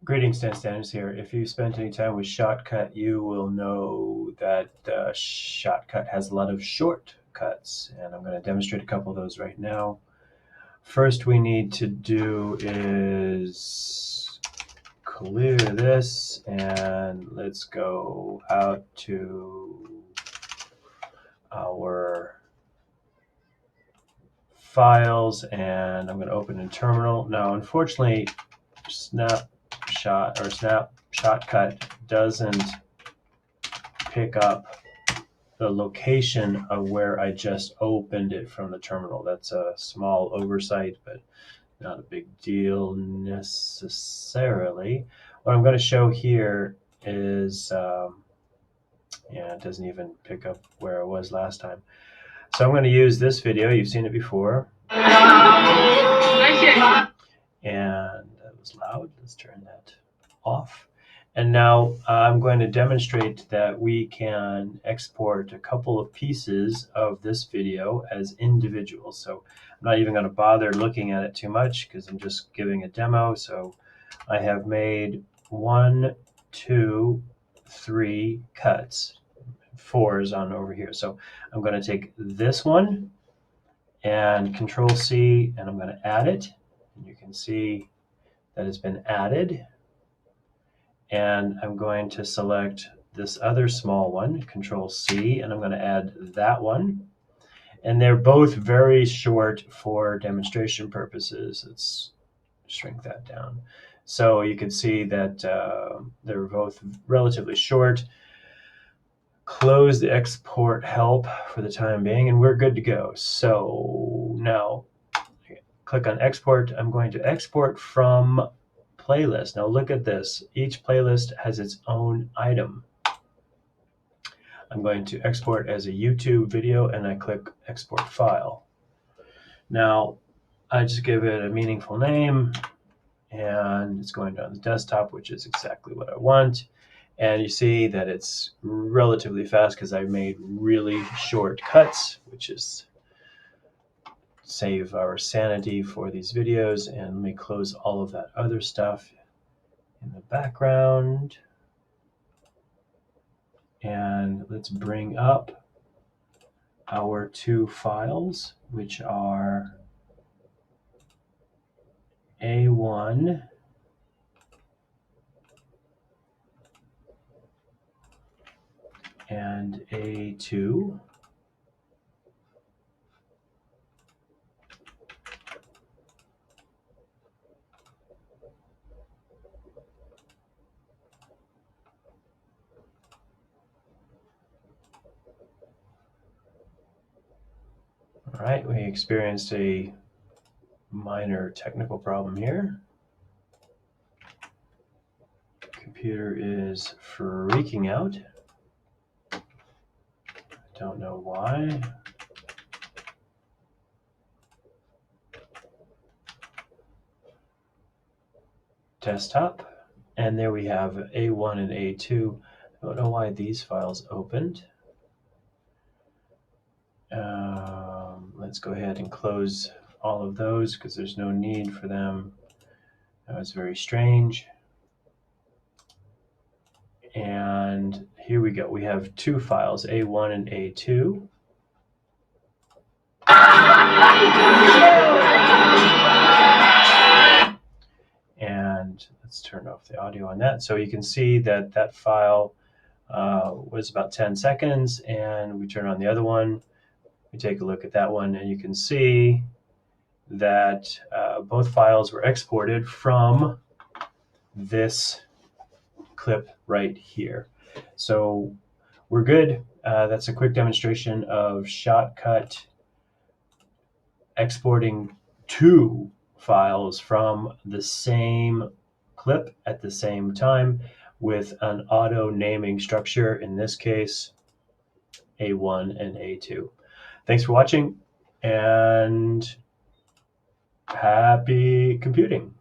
Greetings, Dan Standards here. If you spent any time with Shotcut, you will know that Shotcut has a lot of shortcuts, and I'm going to demonstrate a couple of those right now. First, we need to do is clear this, and let's go out to our files, and I'm going to open a terminal. Now, unfortunately, Shotcut doesn't pick up the location of where I just opened it from the terminal. That's a small oversight, but not a big deal necessarily. What I'm going to show here is, yeah, it doesn't even pick up where it was last time. So I'm going to use this video. You've seen it before. And that was loud. Let's turn that off. And now I'm going to demonstrate that we can export a couple of pieces of this video as individuals. So I'm not even going to bother looking at it too much because I'm just giving a demo. So I have made 1, 2, 3 cuts. 4 is on over here. So I'm going to take this one and Control C, and I'm going to add it. And you can see that it's been added. And I'm going to select this other small one, Control C, and I'm going to add that one. And they're both very short for demonstration purposes. Let's shrink that down. So you can see that they're both relatively short. Close the export help for the time being, and we're good to go. So now click on export. I'm going to export from playlist. Now look at this. Each playlist has its own item. I'm going to export as a YouTube video, and I click export file. Now I just give it a meaningful name, and it's going down the desktop, which is exactly what I want. And you see that it's relatively fast because I made really short cuts, which is save our sanity for these videos. And let me close all of that other stuff in the background. And let's bring up our 2 files, which are A1 and A2. All right, we experienced a minor technical problem here. Computer is freaking out. I don't know why. Desktop, and there we have A1 and A2. I don't know why these files opened. Let's go ahead and close all of those because there's no need for them. That was very strange. And here we go. We have 2 files, A1 and A2. And let's turn off the audio on that. So you can see that that file was about 10 seconds, and we turn on the other one. We take a look at that one, and you can see that both files were exported from this clip right here. So we're good. That's a quick demonstration of Shotcut exporting 2 files from the same clip at the same time with an auto naming structure, in this case A1 and A2. Thanks for watching, and happy computing.